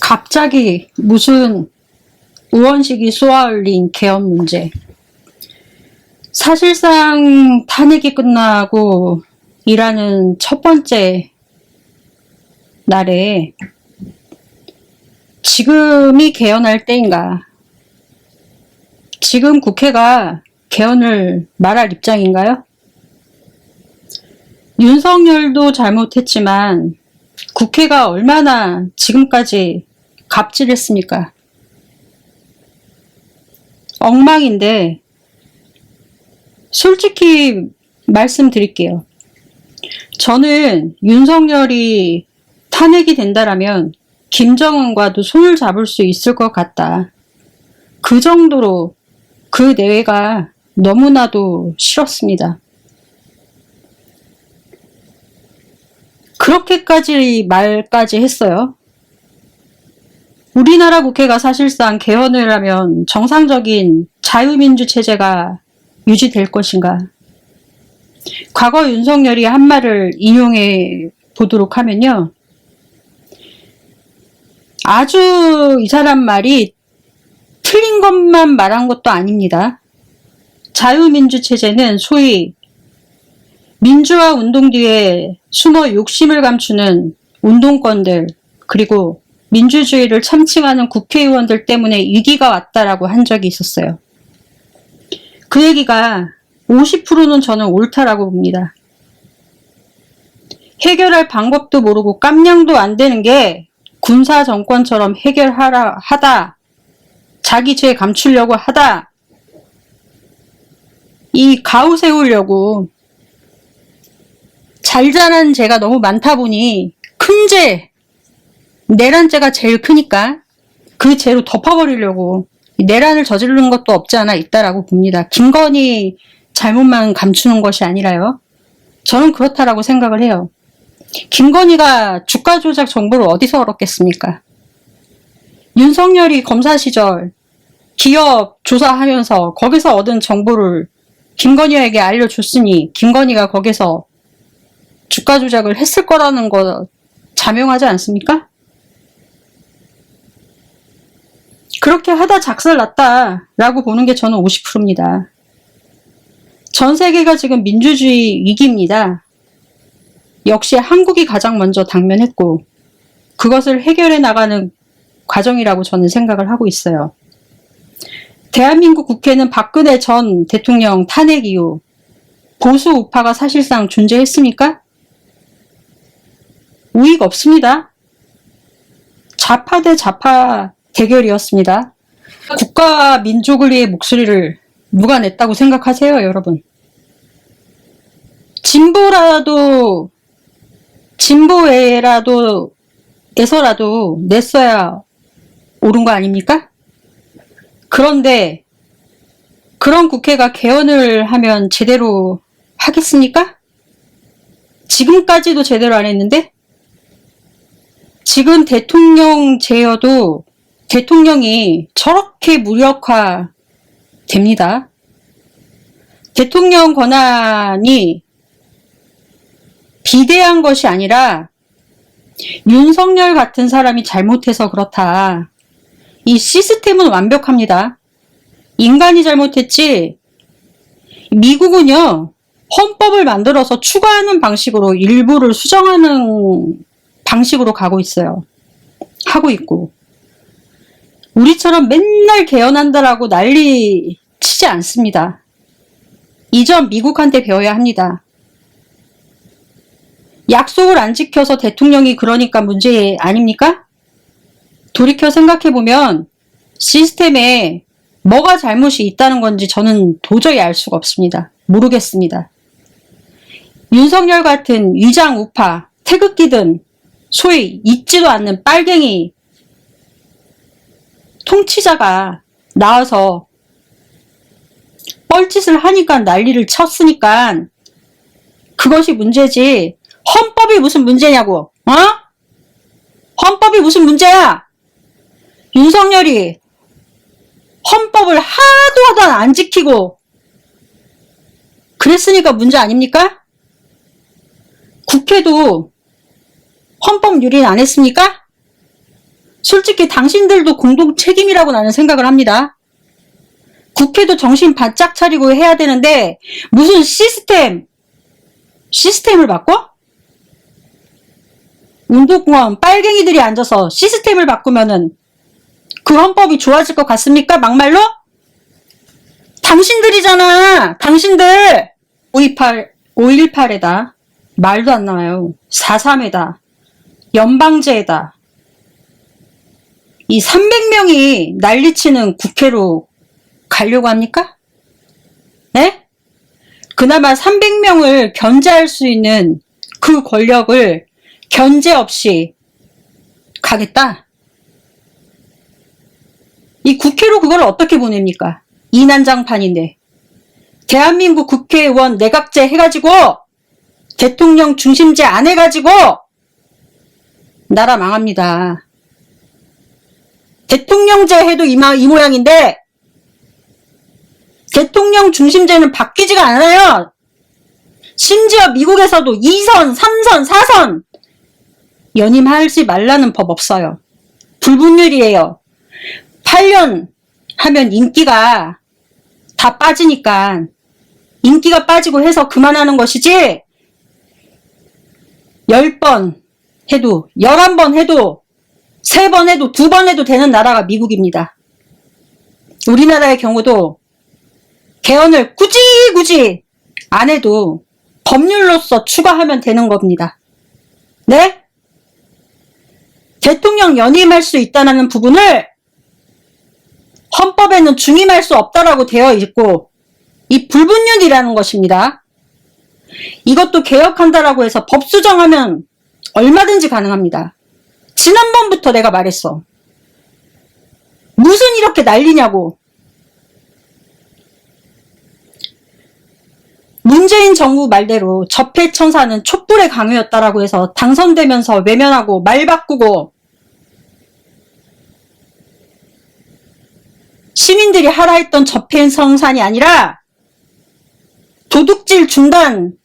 갑자기 무슨 의원식이 쏘아올린 개헌 문제. 사실상 탄핵이 끝나고 일하는 첫 번째 날에 지금이 개헌할 때인가? 지금 국회가 개헌을 말할 입장인가요? 윤석열도 잘못했지만 국회가 얼마나 지금까지 갑질했습니까? 엉망인데 솔직히 말씀드릴게요. 저는 윤석열이 탄핵이 된다라면 김정은과도 손을 잡을 수 있을 것 같다. 그 정도로 그 내외가 너무나도 싫었습니다. 그렇게까지 말까지 했어요. 우리나라 국회가 사실상 개헌을 하면 정상적인 자유민주 체제가 유지될 것인가? 과거 윤석열이 한 말을 인용해 보도록 하면요. 아주 이 사람 말이 틀린 것만 말한 것도 아닙니다. 자유민주 체제는 소위 민주화 운동 뒤에 숨어 욕심을 감추는 운동권들, 그리고 민주주의를 참칭하는 국회의원들 때문에 위기가 왔다라고 한 적이 있었어요. 그 얘기가 50%는 저는 옳다라고 봅니다. 해결할 방법도 모르고 깜냥도 안 되는 게 군사 정권처럼 하다, 자기 죄 감추려고 하다, 이 가오 세우려고 잘잘한 죄가 너무 많다 보니 큰 죄, 내란 죄가 제일 크니까 그 죄로 덮어버리려고 내란을 저지르는 것도 없지 않아 있다라고 봅니다. 김건희 잘못만 감추는 것이 아니라요. 저는 그렇다라고 생각을 해요. 김건희가 주가 조작 정보를 어디서 얻었겠습니까? 윤석열이 검사 시절 기업 조사하면서 거기서 얻은 정보를 김건희에게 알려줬으니 김건희가 거기서 주가 조작을 했을 거라는 거 자명하지 않습니까? 그렇게 하다 작살났다라고 보는 게 저는 50%입니다. 전 세계가 지금 민주주의 위기입니다. 역시 한국이 가장 먼저 당면했고 그것을 해결해 나가는 과정이라고 저는 생각을 하고 있어요. 대한민국 국회는 박근혜 전 대통령 탄핵 이후 보수 우파가 사실상 존재했습니까? 우위가 없습니다. 좌파 대 좌파 대결이었습니다. 국가와 민족을 위해 목소리를 누가 냈다고 생각하세요, 여러분? 진보에서라도 냈어야 옳은 거 아닙니까? 그런데 그런 국회가 개헌을 하면 제대로 하겠습니까? 지금까지도 제대로 안 했는데? 지금 대통령제여도 대통령이 저렇게 무력화 됩니다. 대통령 권한이 비대한 것이 아니라 윤석열 같은 사람이 잘못해서 그렇다. 이 시스템은 완벽합니다. 인간이 잘못했지 미국은요. 헌법을 만들어서 추가하는 방식으로 일부를 수정하는 방식으로 가고 있어요. 하고 있고 우리처럼 맨날 개헌한다라고 난리 치지 않습니다. 이 점 미국한테 배워야 합니다. 약속을 안 지켜서 대통령이 그러니까 문제 아닙니까? 돌이켜 생각해보면 시스템에 뭐가 잘못이 있다는 건지 저는 도저히 알 수가 없습니다. 모르겠습니다. 윤석열 같은 위장 우파, 태극기든 소위 있지도 않는 빨갱이 통치자가 나와서 뻘짓을 하니까 난리를 쳤으니까 그것이 문제지 헌법이 무슨 문제냐고. 어? 헌법이 무슨 문제야? 윤석열이 헌법을 하도 안 지키고 그랬으니까 문제 아닙니까? 국회도 헌법 유린 안 했습니까? 솔직히 당신들도 공동 책임이라고 나는 생각을 합니다. 국회도 정신 바짝 차리고 해야 되는데 무슨 시스템을 바꿔? 운동권 빨갱이들이 앉아서 시스템을 바꾸면은 그 헌법이 좋아질 것 같습니까? 막말로? 당신들이잖아. 당신들. 5.18에다 말도 안 나와요. 4.3에다 연방제에다 이 300명이 난리치는 국회로 가려고 합니까? 네? 그나마 300명을 견제할 수 있는 그 권력을 견제 없이 가겠다? 이 국회로 그걸 어떻게 보냅니까? 이난장판인데. 대한민국 국회의원 내각제 해가지고 대통령 중심제 안 해가지고 나라 망합니다. 대통령제 해도 이 모양인데 대통령 중심제는 바뀌지가 않아요. 심지어 미국에서도 2선, 3선, 4선 연임하지 말라는 법 없어요. 불분율이에요. 8년 하면 인기가 다 빠지니까 인기가 빠지고 해서 그만하는 것이지 10번 해도 11번 해도 3번 해도 2번 해도 되는 나라가 미국입니다. 우리나라의 경우도 개헌을 굳이 안 해도 법률로서 추가하면 되는 겁니다. 네? 대통령 연임할 수 있다는 부분을 헌법에는 중임할 수 없다라고 되어 있고 이 불분율이라는 것입니다. 이것도 개혁한다라고 해서 법 수정하면 얼마든지 가능합니다. 지난번부터 내가 말했어. 무슨 이렇게 난리냐고. 문재인 정부 말대로 적폐청산은 촛불의 강요였다라고 해서 당선되면서 외면하고 말 바꾸고 시민들이 하라 했던 적폐청산이 아니라 도둑질 중단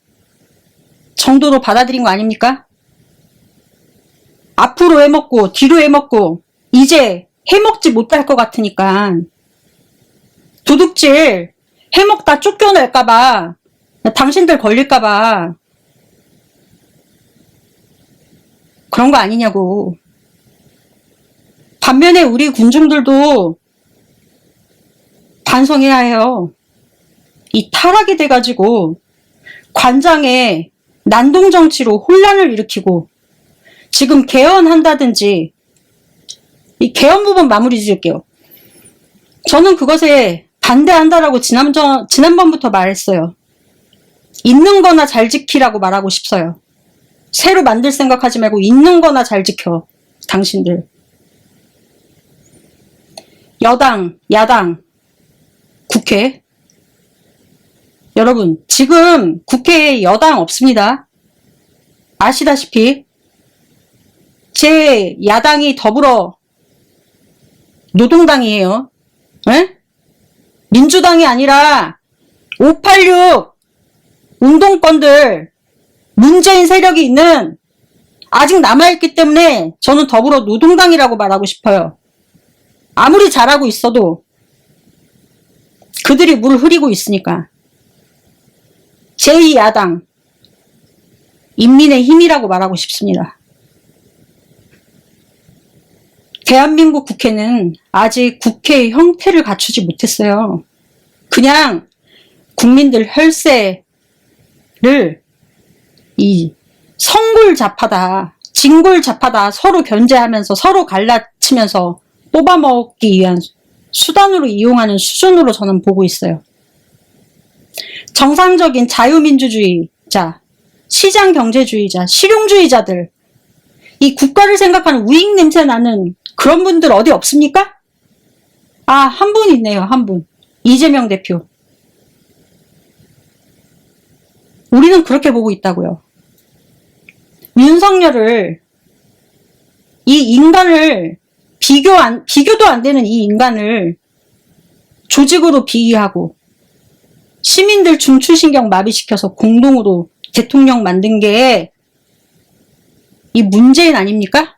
정도로 받아들인 거 아닙니까? 앞으로 해먹고 뒤로 해먹고 이제 해먹지 못할 것 같으니까 도둑질 해먹다 쫓겨낼까봐 당신들 걸릴까봐 그런 거 아니냐고. 반면에 우리 군중들도 반성해야 해요. 이 타락이 돼가지고 관장의 난동정치로 혼란을 일으키고 지금 개헌한다든지 이 개헌 부분 마무리 지을게요. 저는 그것에 반대한다라고 지난번부터 말했어요. 있는 거나 잘 지키라고 말하고 싶어요. 새로 만들 생각하지 말고 있는 거나 잘 지켜. 당신들. 여당, 야당, 국회. 여러분, 지금 국회에 여당 없습니다. 아시다시피 제 야당이 더불어 노동당이에요. 에? 민주당이 아니라 586 운동권들 문재인 세력이 있는 아직 남아있기 때문에 저는 더불어 노동당이라고 말하고 싶어요. 아무리 잘하고 있어도 그들이 물 흐리고 있으니까. 제2야당 인민의 힘이라고 말하고 싶습니다. 대한민국 국회는 아직 국회의 형태를 갖추지 못했어요. 그냥 국민들 혈세를 이 성골잡하다, 진골잡하다 서로 견제하면서 서로 갈라치면서 뽑아먹기 위한 수단으로 이용하는 수준으로 저는 보고 있어요. 정상적인 자유민주주의자, 시장경제주의자, 실용주의자들, 이 국가를 생각하는 우익 냄새 나는 그런 분들 어디 없습니까? 아, 한 분 있네요. 한 분. 이재명 대표. 우리는 그렇게 보고 있다고요. 윤석열을, 이 인간을 비교도 안 되는 이 인간을 조직으로 비위하고 시민들 중추신경 마비시켜서 공동으로 대통령 만든 게 이 문재인 아닙니까?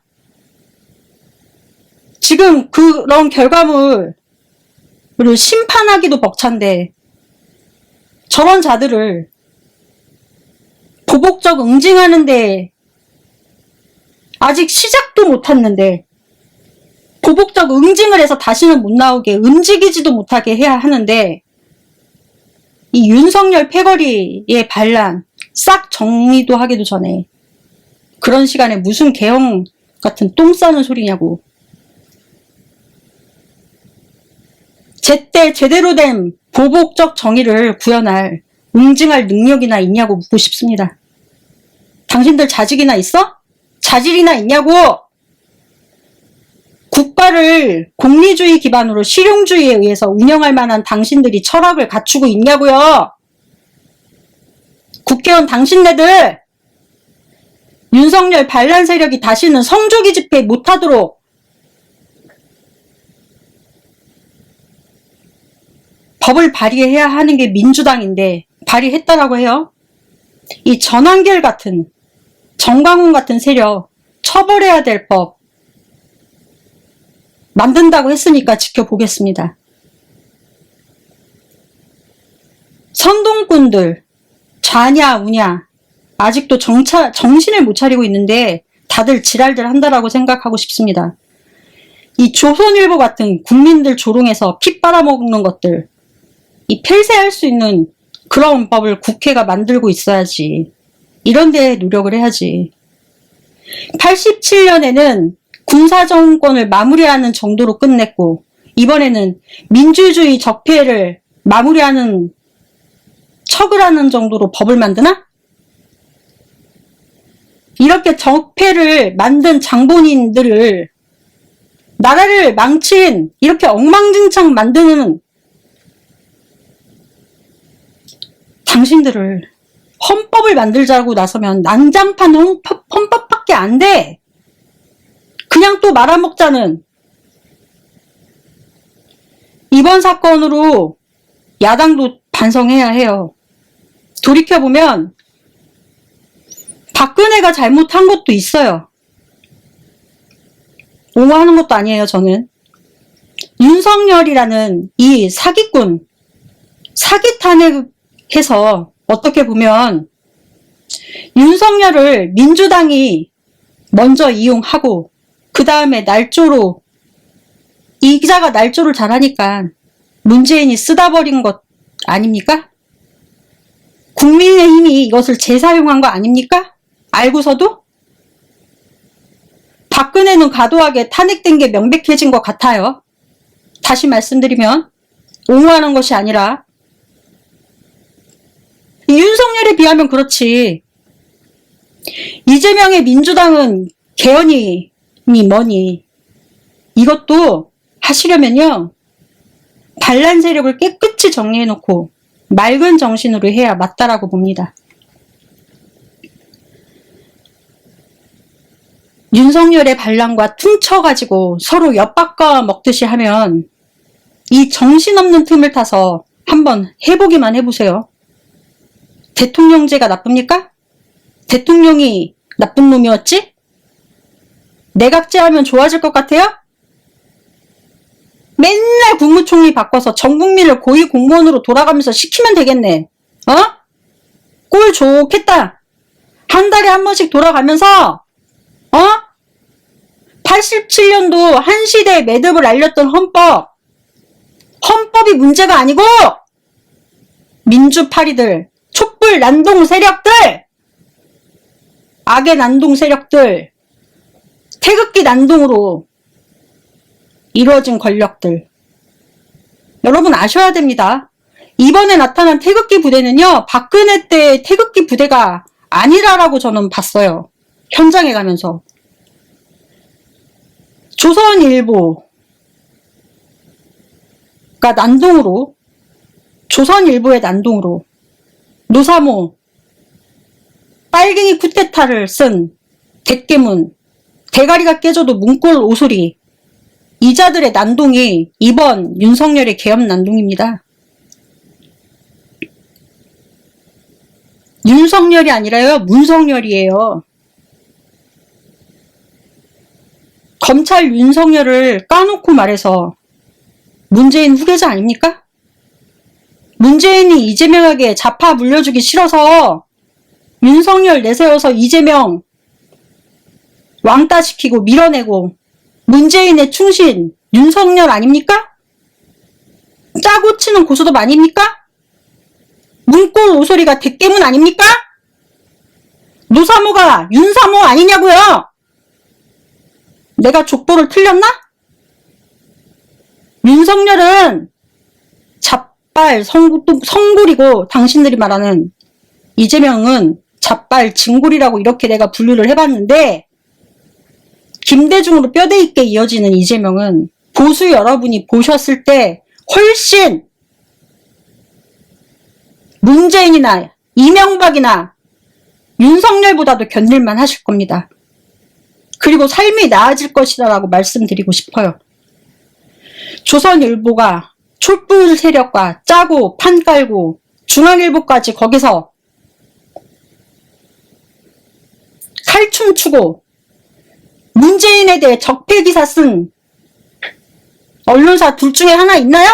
지금 그런 결과물을 심판하기도 벅찬데 저런 자들을 보복적 응징하는데 아직 시작도 못했는데 보복적 응징을 해서 다시는 못 나오게 움직이지도 못하게 해야 하는데 이 윤석열 패거리의 반란 싹 정리도 하기도 전에 그런 시간에 무슨 개형 같은 똥 싸는 소리냐고. 제때 제대로 된 보복적 정의를 구현할 응징할 능력이나 있냐고 묻고 싶습니다. 당신들 자직이나 있어? 자질이나 있냐고! 국가를 공리주의 기반으로 실용주의에 의해서 운영할 만한 당신들이 철학을 갖추고 있냐고요! 국회의원 당신네들! 윤석열 반란 세력이 다시는 성조기 집회 못하도록 법을 발의해야 하는 게 민주당인데 발의했다라고 해요. 이 전한결 같은 정광훈 같은 세력 처벌해야 될 법 만든다고 했으니까 지켜보겠습니다. 선동꾼들 좌냐 우냐 아직도 정신을 못 차리고 있는데 다들 지랄들 한다라고 생각하고 싶습니다. 이 조선일보 같은 국민들 조롱해서 피 빨아먹는 것들 이 폐쇄할 수 있는 그런 법을 국회가 만들고 있어야지. 이런 데에 노력을 해야지. 87년에는 군사정권을 마무리하는 정도로 끝냈고 이번에는 민주주의 적폐를 마무리하는 척을 하는 정도로 법을 만드나? 이렇게 적폐를 만든 장본인들을 나라를 망친 이렇게 엉망진창 만드는 당신들을 헌법을 만들자고 나서면 난장판 헌법밖에 안 돼. 그냥 또 말아먹자는. 이번 사건으로 야당도 반성해야 해요. 돌이켜보면 박근혜가 잘못한 것도 있어요. 옹호하는 것도 아니에요, 저는. 윤석열이라는 이 사기꾼, 사기 탄핵해서 어떻게 보면 윤석열을 민주당이 먼저 이용하고 그 다음에 날조로 이 기자가 날조를 잘하니까 문재인이 쓰다 버린 것 아닙니까? 국민의힘이 이것을 재사용한 거 아닙니까? 알고서도? 박근혜는 과도하게 탄핵된 게 명백해진 것 같아요. 다시 말씀드리면 옹호하는 것이 아니라 윤석열에 비하면 그렇지. 이재명의 민주당은 개헌이 뭐니. 이것도 하시려면요. 반란 세력을 깨끗이 정리해놓고 맑은 정신으로 해야 맞다라고 봅니다. 윤석열의 반란과 퉁쳐가지고 서로 엿바꿔 먹듯이 하면 이 정신없는 틈을 타서 한번 해보기만 해보세요. 대통령제가 나쁩니까? 대통령이 나쁜 놈이었지? 내각제 하면 좋아질 것 같아요? 맨날 국무총리 바꿔서 전 국민을 고위공무원으로 돌아가면서 시키면 되겠네. 어? 꼴 좋겠다. 한 달에 한 번씩 돌아가면서 87년도 한 시대의 매듭을 알렸던 헌법이 문제가 아니고 민주파리들, 촛불 난동 세력들, 악의 난동 세력들, 태극기 난동으로 이루어진 권력들. 여러분 아셔야 됩니다. 이번에 나타난 태극기 부대는요. 박근혜 때 태극기 부대가 아니라라고 저는 봤어요. 현장에 가면서. 조선일보가 난동으로 조선일보의 난동으로 노사모 빨갱이 쿠데타를 쓴 대깨문 대가리가 깨져도 문골 오소리 이자들의 난동이 이번 윤석열의 계엄 난동입니다. 윤석열이 아니라요 문석열이에요. 검찰 윤석열을 까놓고 말해서 문재인 후계자 아닙니까? 문재인이 이재명에게 자파 물려주기 싫어서 윤석열 내세워서 이재명 왕따시키고 밀어내고 문재인의 충신 윤석열 아닙니까? 짜고 치는 고소톱 아닙니까? 문골 오소리가 대깨문 아닙니까? 노사모가 윤사모 아니냐고요? 내가 족보를 틀렸나? 윤석열은 잡발 성골이고 당신들이 말하는 이재명은 잡발 진골이라고 이렇게 내가 분류를 해봤는데, 김대중으로 뼈대 있게 이어지는 이재명은 보수 여러분이 보셨을 때 훨씬 문재인이나 이명박이나 윤석열보다도 견딜만 하실 겁니다. 그리고 삶이 나아질 것이다 라고 말씀드리고 싶어요. 조선일보가 촛불 세력과 짜고 판 깔고 중앙일보까지 거기서 칼춤 추고 문재인에 대해 적폐기사 쓴 언론사 둘 중에 하나 있나요?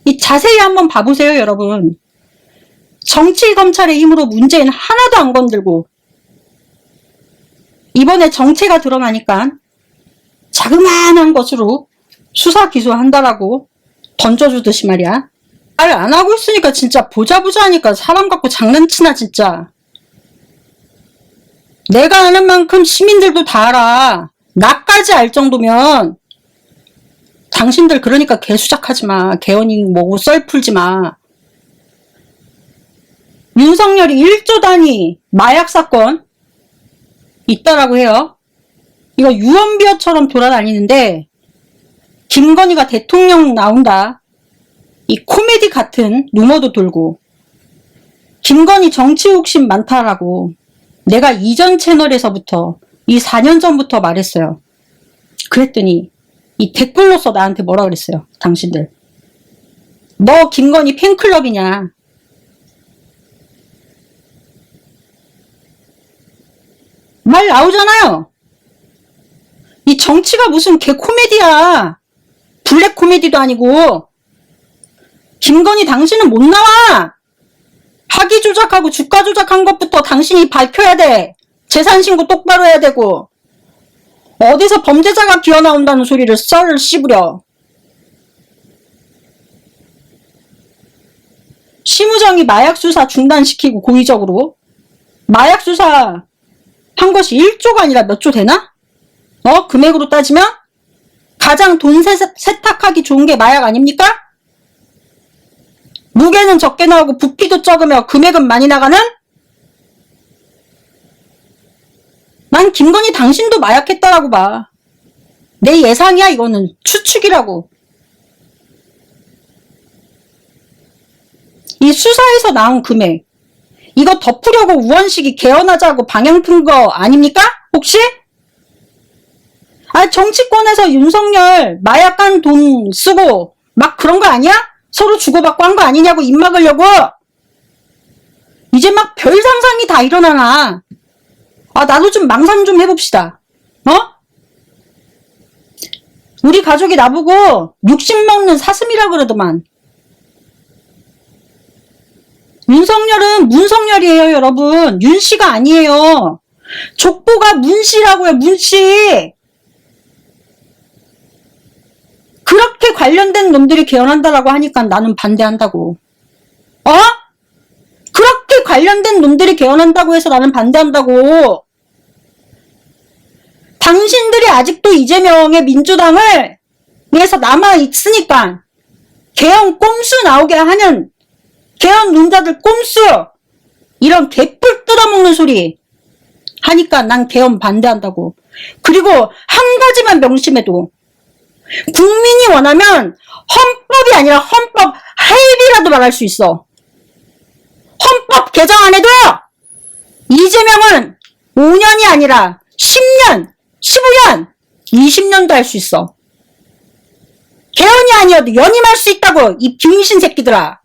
이 자세히 한번 봐보세요, 여러분. 정치 검찰의 힘으로 문재인 하나도 안 건들고 이번에 정체가 드러나니까 자그마한 것으로 수사 기소한다라고 던져주듯이 말이야. 말 안 하고 있으니까 진짜 보자 하니까 사람 갖고 장난치나 진짜. 내가 아는 만큼 시민들도 다 알아. 나까지 알 정도면 당신들 그러니까 개수작하지 마. 개헌이 뭐고 썰 풀지 마. 윤석열이 1조 단위 마약 사건 있다라고 해요. 이거 유언비어처럼 돌아다니는데 김건희가 대통령 나온다. 이 코미디 같은 루머도 돌고 김건희 정치 욕심 많다라고 내가 이전 채널에서부터 이 4년 전부터 말했어요. 그랬더니 이 댓글로서 나한테 뭐라 그랬어요. 당신들. 너 김건희 팬클럽이냐. 말 나오잖아요. 이 정치가 무슨 개 코미디야. 블랙 코미디도 아니고. 김건희 당신은 못 나와. 학위 조작하고 주가 조작한 것부터 당신이 밝혀야 돼. 재산신고 똑바로 해야 되고. 어디서 범죄자가 기어나온다는 소리를 썰을 씹으려. 심우정이 마약 수사 중단시키고 고의적으로 마약 수사 한 것이 1조가 아니라 몇 조 되나? 금액으로 따지면 가장 돈 세탁하기 좋은 게 마약 아닙니까? 무게는 적게 나오고 부피도 적으며 금액은 많이 나가는? 난 김건희 당신도 마약했다라고 봐. 내 예상이야. 이거는 추측이라고. 이 수사에서 나온 금액 이거 덮으려고 우원식이 개헌하자고 방향 튼 거 아닙니까? 혹시? 정치권에서 윤석열 마약한 돈 쓰고 막 그런 거 아니야? 서로 주고받고 한 거 아니냐고 입 막으려고. 이제 막 별 상상이 다 일어나나. 나도 좀 망상 좀 해봅시다. 우리 가족이 나보고 육식 먹는 사슴이라 그러더만. 윤석열은 문석열이에요, 여러분. 윤씨가 아니에요. 족보가 문씨라고요, 문씨. 그렇게 관련된 놈들이 개헌한다라고 하니까 나는 반대한다고. 그렇게 관련된 놈들이 개헌한다고 해서 나는 반대한다고. 당신들이 아직도 이재명의 민주당을 위해서 남아있으니까 개헌 꼼수 나오게 하는 개헌 논자들 꼼수 이런 개뿔 뜯어먹는 소리 하니까 난 개헌 반대한다고. 그리고 한 가지만 명심해도 국민이 원하면 헌법이 아니라 헌법 할비라도 말할 수 있어. 헌법 개정 안 해도 이재명은 5년이 아니라 10년, 15년, 20년도 할 수 있어. 개헌이 아니어도 연임할 수 있다고 이 병신 새끼들아.